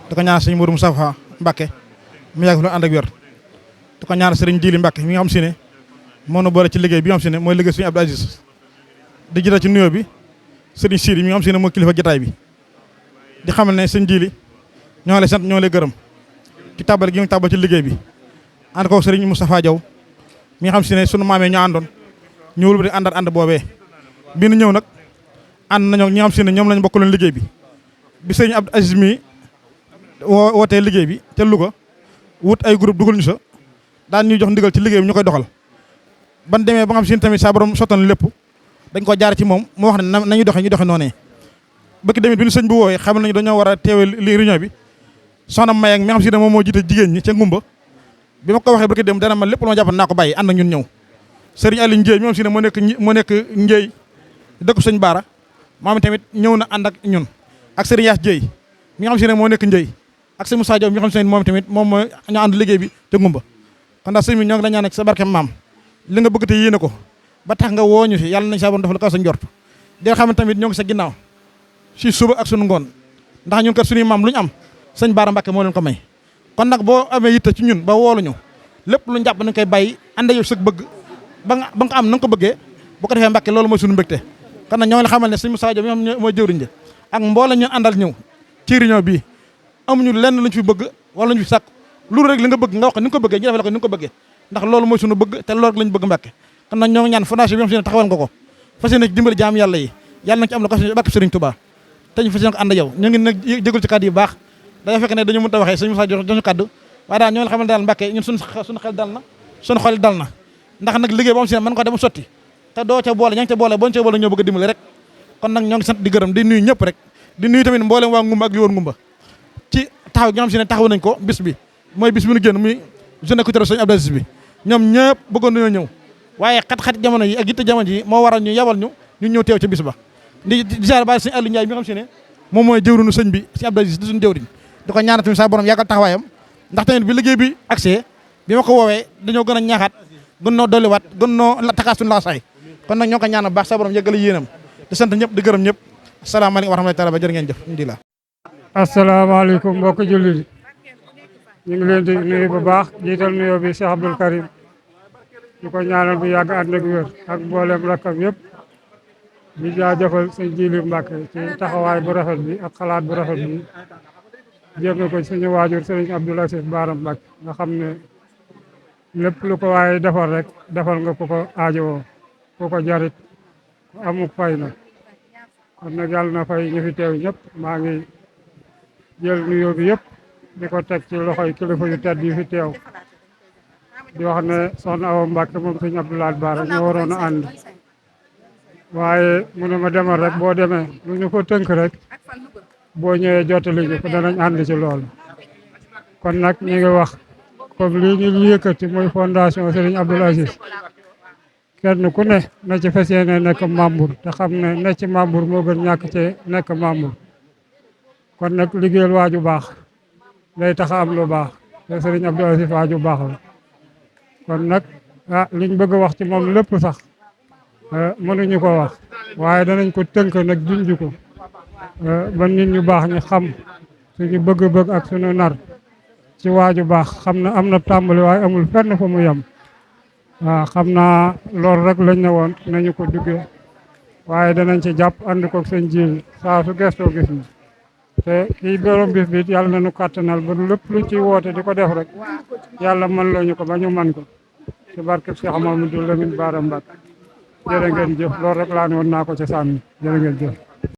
di ko ñaanal sëñ Mourou Moustapha Mbacke mu yàgg fi ànd ak wér di ko ñaanal sëriñ Jili Mbacke mi nga xam si ne moo nu boole ci liggéey bi nga xam si ne mooy liggéey sëñ Abdou Aziz di jiital ci nuyoo bi sëriñ Sidi mi nga xam si ne mooy kilifa jotaay bi di xamal ne sëñ Jili ñoo lay sant ñoo lay gërëm ci tabal gi nga tabal ci liggéey bi ànd ko sëriñ Moustapha Diaw mi nga xam si ne sunu maamee ñoo àndoon ñëwul ba di ànd boobee bi nu ñëw nag ànd nañoo ñi nga xam si ne ñoom lañu bokkaloon liggéey bi sëriñ Abdou Aziz mi wootee liggéey bi ca Louga wut ay groupe dugal ñu sa daan ñuy jox ndigal ci liggéey bi ñu koy doxal ban demee ba nga xam si ne tamit saa borom sottal lépp dañ ko jaar ci moom mu wax ne nañu doxe ñu doxe noonee bëkk demit bi ñu sëñ bu woowee xam nañu dañoo war a teewee li réunion bi soxna May ak mi nga xam si ne moom moo jiite jigéen ñi ca ngumba bi ma ko waxee bëkk dem dana ma lépp lu ma jàpp naa ko bàyyi ànd ak ñun ñëw sëriñ Aliou Ndiaye mi nga xam si ne moo nekk Ndiaye dëkk sëñ Baara moom tamit ñëw na ànd ak ñun ak sëriñ Yass Dieye mi nga xam si ne moo nekk Ndiaye ak sëñ Moussa Diaw mi nga xam si ne moom tamit moom mooy ñu ànd liggéey bi te ngumba kon daal sëñ bi ñoo ngi la ñaan ak sa barke maam li nga bëgg te yéene ko ba tax nga woo ñu si yàlla nañ sa borom defal ko sa njort di nga xam ne tamit ñoo ngi sa ginnaaw si suba ak sunu ngoon ndax ñun kat suñuy maam lu ñu am sëñ Baara Mbacke moo leen ko may kon nag boo amee yitte ci ñun ba woolu ñu lépp lu ñu jàpp nañ koy bàyyi ànd yow sëg bëgg ba nga am na nga ko bëggee bu ko defee Mbacke loolu mooy suñu mbégte kon nag ñoo ngi la xamal ne sëñ Moussa Diaw mi xam mooy jëwriñ ja ak mboolem ñu àndal ñëw ci réunion bii amuñu lenn luñ fi bëgg wala luñ fi sàkk loolu rek li nga bëgg nga wax ko ni nga ko bëggee ñu defal ko ni nga ko bëggee ndax loolu mooy suñu bëgg te loolu rek lañ bëgg Mbacke kon nag ñoo ngi ñaan fondation bi nga xam si ne taxawal nga ko fas yéene dimbali jaam yàlla yi yàlla na ci am la ko barke Serigne Touba te ñu fas yéene ko ànd yow ñu ngi nag jégul ci kàddu yu baax dañoo fekk ne dañu mënta waxee sëñ Moussa jox ñu kàddu waaye daal ñoo ngi xamal daal Mbacke ñun suñu xel dal na suñu xol dal na ndax nag liggéey boo xam si ne mën ko dem sotti te doo ca boole ña ngi ca boole boo ca boole ñoo bëgg a dimbali rek kon nag ñoo ngi sant di gërëm di nuyu ñëpp rek di nuyu tamit mboolem waa ngumba ak li woon ngumba ci taxaw gi nga xam si ne taxaw nañ ko bis bi mooy bis bi nu génn muy journée culturelle sëñ Abdou Aziz bi ñoom ñëpp bëggoon nañoo ñëw waaye xat-xat jamono yi ak yitte jamono yi moo waral ñu yabal ñu ñëw teew ca bis ba di jaar ba sëñ Aliou Ndiaye mi nga xam si ne moom mooy jëwriñu sëñ bi sëñ Abdou Aziz di suñu jëwriñ di ko ñaanal tamit sa borom yàggal taxawaayam ndax tamit bi liggéey bi accès bi ma ko woowee dañoo gën a ñaaxaat gën noo dolliwaat gën noo takaas suñu laasaay kon nag ñoo ko ñaanal baax sa borom yàggal yéenam di sant ñëpp di gërëm ñëpp asalaamaaleykum wa rahmatullahi taala ba jërë ngeen jëf alhamdulilah asalaamaaleykum mbokk jullit ñu ngi leen di nuyu bu baax jiital nuyoo bi Cheikh Abdoul Karim di ko ñaanal bu yàgg ànd ak wér ak mboolem rakkam yëpp di jaajëfal sëñ Jili Mbacke ci taxawaay bu rafet bi ak xalaat bu rafet bi jéem ko suñu waajur sëriñ Abdoul Aziz Bara Mbacke nga xam ne lépp lu ko waaye defal rek defal nga ku ko aajowoo ku ko jarit ku amuk fay na kon nag yàlla na fay ñu fi teew ñëpp maa ngi jël nuyoo bi yëpp di ko teg ci loxoy kilifa yu tedd yi fi teew di wax ne soxna Awa Mbacke moom sëñ Abdoul Aziz Bara ñoo waroon a ànd waaye mënu ma demal rek boo demee lu ñu ko tënk rek boo ñëwee jottali ñu ko danañ ànd ci loolu kon nag ñu ngi wax comme lii ñu yëkkati muy fondation Serigne Abdoul Aziz kenn ku ne na ci fas yéene nekk membre te xam ne ne ci membre moo gën ñàkk ci nekk membre kon nag liggéeyal waaju baax day tax a am lu baax te Serigne Abdoul Aziz waaju baax la kon nag liñ bëgg a wax ci moom lépp sax mënuñu ko wax waaye danañ ko tënk nag junj ko ba nit ñu baax ñu xam suñu bëgg-bëgg ak suñu nar ci waaju baax xam na am na tàmbali waaye amul fenn fu mu yem waaw xam naa loolu rek lañ ne woon nañu ko duggee waaye danañ ci jàpp ànd ko seen ji saa su gestoo gis ni te kii borom bis bi yàlla nañu kàttanal ba lépp luñ ciy woote di ko def rek yàlla mën loo ñu ko ba ñu man ko ci barkeb Cheikh Mamadou Lamine Bara Mbacke jërë ngeen jëf loolu rek laa ne woon naa ko ci sànni jërë ngeen jëf